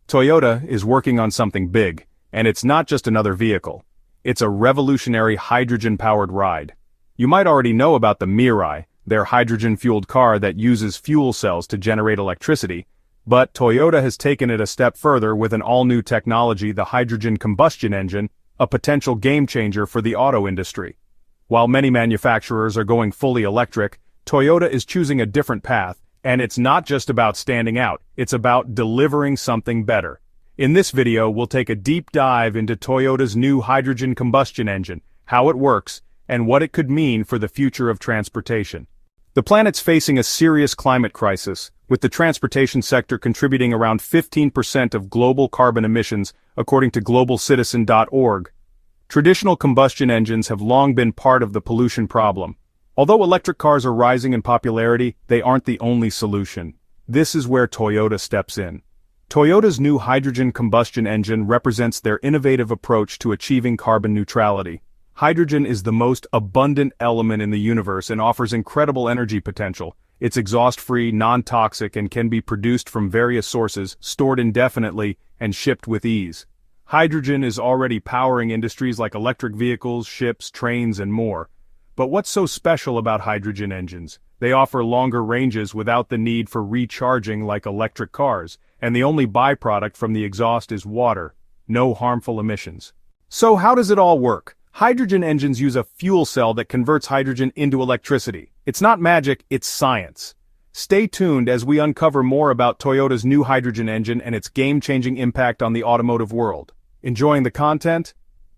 Toyota is working on something big, and it's not just another vehicle. It's a revolutionary hydrogen-powered ride. You might already know about the Mirai, their hydrogen-fueled car that uses fuel cells to generate electricity, but Toyota has taken it a step further with an all-new technology, the hydrogen combustion engine, a potential game-changer for the auto industry. While many manufacturers are going fully electric, Toyota is choosing a different path, and it's not just about standing out, it's about delivering something better. In this video, we'll take a deep dive into Toyota's new hydrogen combustion engine, how it works, and what it could mean for the future of transportation. The planet's facing a serious climate crisis, with the transportation sector contributing around 15% of global carbon emissions, according to globalcitizen.org. Traditional combustion engines have long been part of the pollution problem. Although electric cars are rising in popularity, they aren't the only solution. This is where Toyota steps in. Toyota's new hydrogen combustion engine represents their innovative approach to achieving carbon neutrality. Hydrogen is the most abundant element in the universe and offers incredible energy potential. It's exhaust-free, non-toxic, and can be produced from various sources, stored indefinitely, and shipped with ease. Hydrogen is already powering industries like electric vehicles, ships, trains, and more. But what's so special about hydrogen engines? They offer longer ranges without the need for recharging like electric cars, and the only byproduct from the exhaust is water. No harmful emissions. So how does it all work? Hydrogen engines use a fuel cell that converts hydrogen into electricity. It's not magic, it's science. Stay tuned as we uncover more about Toyota's new hydrogen engine and its game-changing impact on the automotive world. Enjoying the content?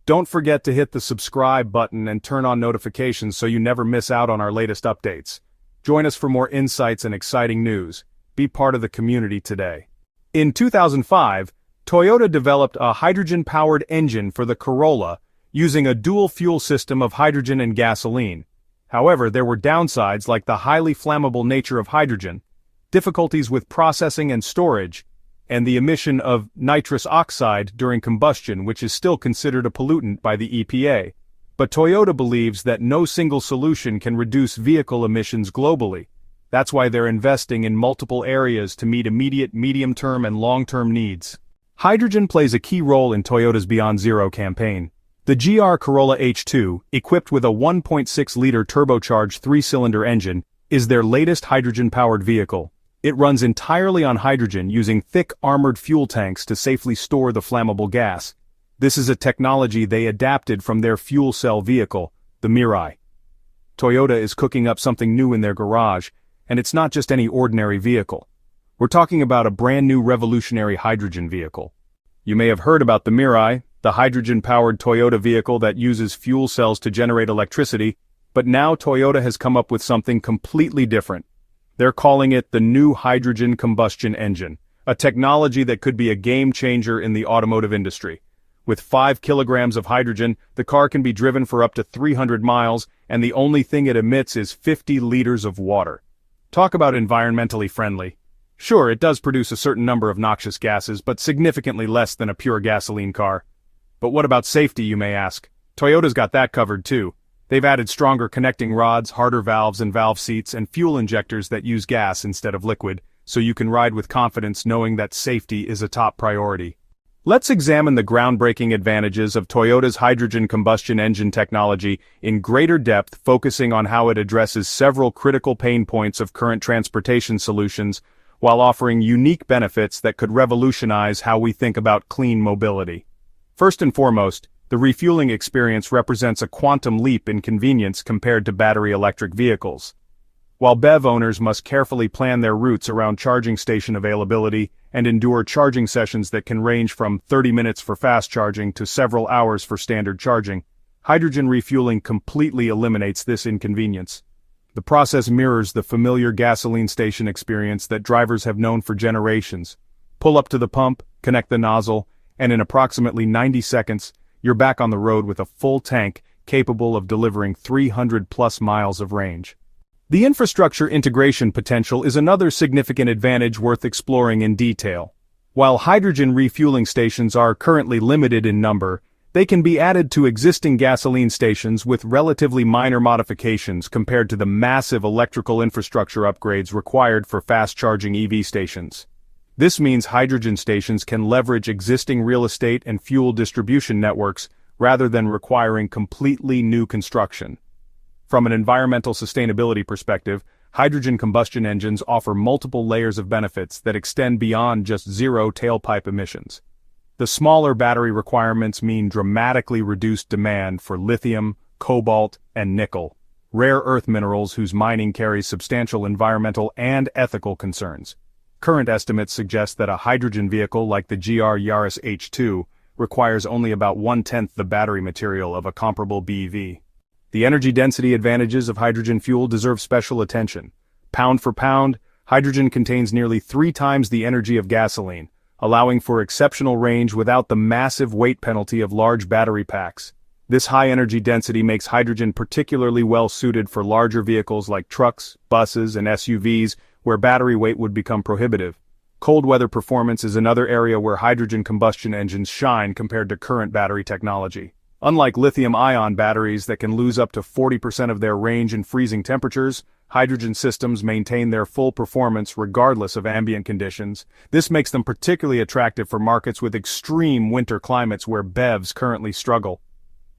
Don't forget to hit the subscribe button and turn on notifications so you never miss out on our latest updates. Join us for more insights and exciting news. Be part of the community today. In 2005, Toyota developed a hydrogen-powered engine for the Corolla, using a dual-fuel system of hydrogen and gasoline. However, there were downsides like the highly flammable nature of hydrogen, difficulties with processing and storage, and the emission of nitrous oxide during combustion, which is still considered a pollutant by the EPA. But Toyota believes that no single solution can reduce vehicle emissions globally. That's why they're investing in multiple areas to meet immediate, medium-term, and long-term needs. Hydrogen plays a key role in Toyota's Beyond Zero campaign. The GR Corolla H2, equipped with a 1.6-liter turbocharged 3-cylinder engine, is their latest hydrogen-powered vehicle. It runs entirely on hydrogen using thick armored fuel tanks to safely store the flammable gas. This is a technology they adapted from their fuel cell vehicle, the Mirai. Toyota is cooking up something new in their garage, and it's not just any ordinary vehicle. We're talking about a brand new revolutionary hydrogen vehicle. You may have heard about the Mirai, the hydrogen-powered Toyota vehicle that uses fuel cells to generate electricity, but now Toyota has come up with something completely different. They're calling it the new hydrogen combustion engine, a technology that could be a game-changer in the automotive industry. With 5 kilograms of hydrogen, the car can be driven for up to 300 miles, and the only thing it emits is 50 liters of water. Talk about environmentally friendly. Sure, it does produce a certain number of noxious gases, but significantly less than a pure gasoline car. But what about safety, you may ask? Toyota's got that covered too. They've added stronger connecting rods, harder valves and valve seats, and fuel injectors that use gas instead of liquid, so you can ride with confidence knowing that safety is a top priority. Let's examine the groundbreaking advantages of Toyota's hydrogen combustion engine technology in greater depth, focusing on how it addresses several critical pain points of current transportation solutions, while offering unique benefits that could revolutionize how we think about clean mobility. First and foremost, the refueling experience represents a quantum leap in convenience compared to battery electric vehicles. While BEV owners must carefully plan their routes around charging station availability and endure charging sessions that can range from 30 minutes for fast charging to several hours for standard charging, hydrogen refueling completely eliminates this inconvenience. The process mirrors the familiar gasoline station experience that drivers have known for generations. Pull up to the pump, connect the nozzle, and in approximately 90 seconds, you're back on the road with a full tank capable of delivering 300+ miles of range. The infrastructure integration potential is another significant advantage worth exploring in detail. While hydrogen refueling stations are currently limited in number, they can be added to existing gasoline stations with relatively minor modifications compared to the massive electrical infrastructure upgrades required for fast-charging EV stations. This means hydrogen stations can leverage existing real estate and fuel distribution networks rather than requiring completely new construction. From an environmental sustainability perspective, hydrogen combustion engines offer multiple layers of benefits that extend beyond just zero tailpipe emissions. The smaller battery requirements mean dramatically reduced demand for lithium, cobalt, and nickel, rare earth minerals whose mining carries substantial environmental and ethical concerns. Current estimates suggest that a hydrogen vehicle like the GR Yaris H2 requires only about 1/10 the battery material of a comparable BEV. The energy density advantages of hydrogen fuel deserve special attention. Pound for pound, hydrogen contains nearly 3 times the energy of gasoline, allowing for exceptional range without the massive weight penalty of large battery packs. This high energy density makes hydrogen particularly well suited for larger vehicles like trucks, buses, and SUVs, where battery weight would become prohibitive. Cold weather performance is another area where hydrogen combustion engines shine compared to current battery technology. Unlike lithium-ion batteries that can lose up to 40% of their range in freezing temperatures, hydrogen systems maintain their full performance regardless of ambient conditions. This makes them particularly attractive for markets with extreme winter climates where BEVs currently struggle.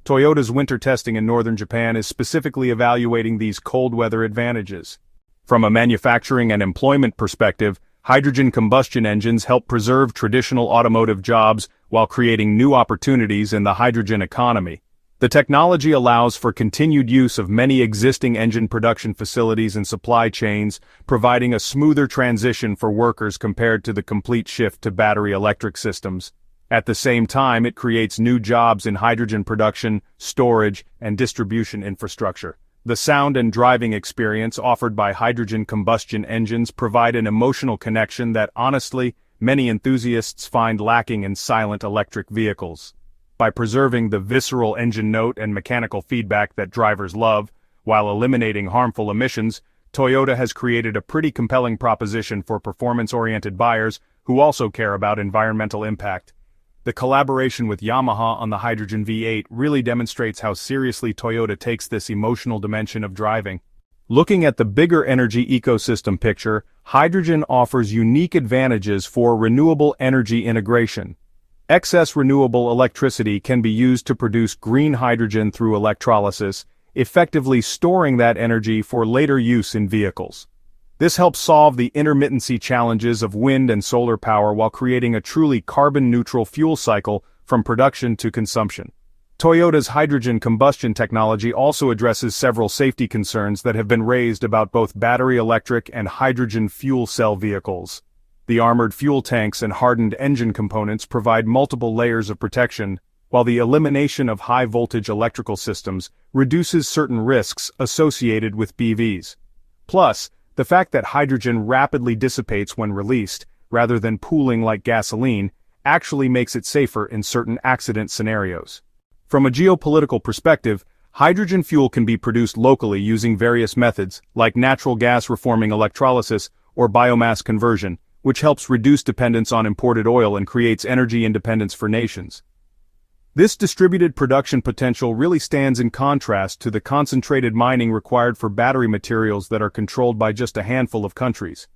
Toyota's winter testing in northern Japan is specifically evaluating these cold weather advantages. From a manufacturing and employment perspective, hydrogen combustion engines help preserve traditional automotive jobs while creating new opportunities in the hydrogen economy. The technology allows for continued use of many existing engine production facilities and supply chains, providing a smoother transition for workers compared to the complete shift to battery electric systems. At the same time, it creates new jobs in hydrogen production, storage, and distribution infrastructure. The sound and driving experience offered by hydrogen combustion engines provide an emotional connection that, honestly, many enthusiasts find lacking in silent electric vehicles. By preserving the visceral engine note and mechanical feedback that drivers love, while eliminating harmful emissions, Toyota has created a pretty compelling proposition for performance-oriented buyers who also care about environmental impact. The collaboration with Yamaha on the Hydrogen V8 really demonstrates how seriously Toyota takes this emotional dimension of driving. Looking at the bigger energy ecosystem picture, hydrogen offers unique advantages for renewable energy integration. Excess renewable electricity can be used to produce green hydrogen through electrolysis, effectively storing that energy for later use in vehicles. This helps solve the intermittency challenges of wind and solar power while creating a truly carbon-neutral fuel cycle from production to consumption. Toyota's hydrogen combustion technology also addresses several safety concerns that have been raised about both battery electric and hydrogen fuel cell vehicles. The armored fuel tanks and hardened engine components provide multiple layers of protection, while the elimination of high-voltage electrical systems reduces certain risks associated with BEVs. Plus, the fact that hydrogen rapidly dissipates when released, rather than pooling like gasoline, actually makes it safer in certain accident scenarios. From a geopolitical perspective, hydrogen fuel can be produced locally using various methods, like natural gas reforming electrolysis or biomass conversion, which helps reduce dependence on imported oil and creates energy independence for nations. This distributed production potential really stands in contrast to the concentrated mining required for battery materials that are controlled by just a handful of countries.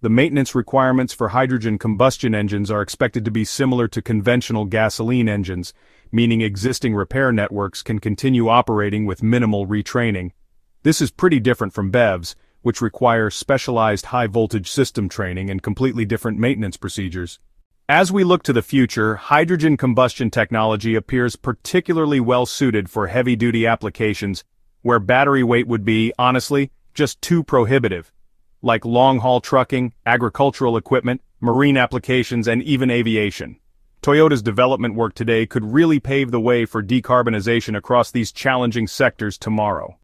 The maintenance requirements for hydrogen combustion engines are expected to be similar to conventional gasoline engines, meaning existing repair networks can continue operating with minimal retraining. This is pretty different from BEVs, which require specialized high-voltage system training and completely different maintenance procedures. As we look to the future, hydrogen combustion technology appears particularly well-suited for heavy-duty applications, where battery weight would be, honestly, just too prohibitive, like long-haul trucking, agricultural equipment, marine applications, and even aviation. Toyota's development work today could really pave the way for decarbonization across these challenging sectors tomorrow.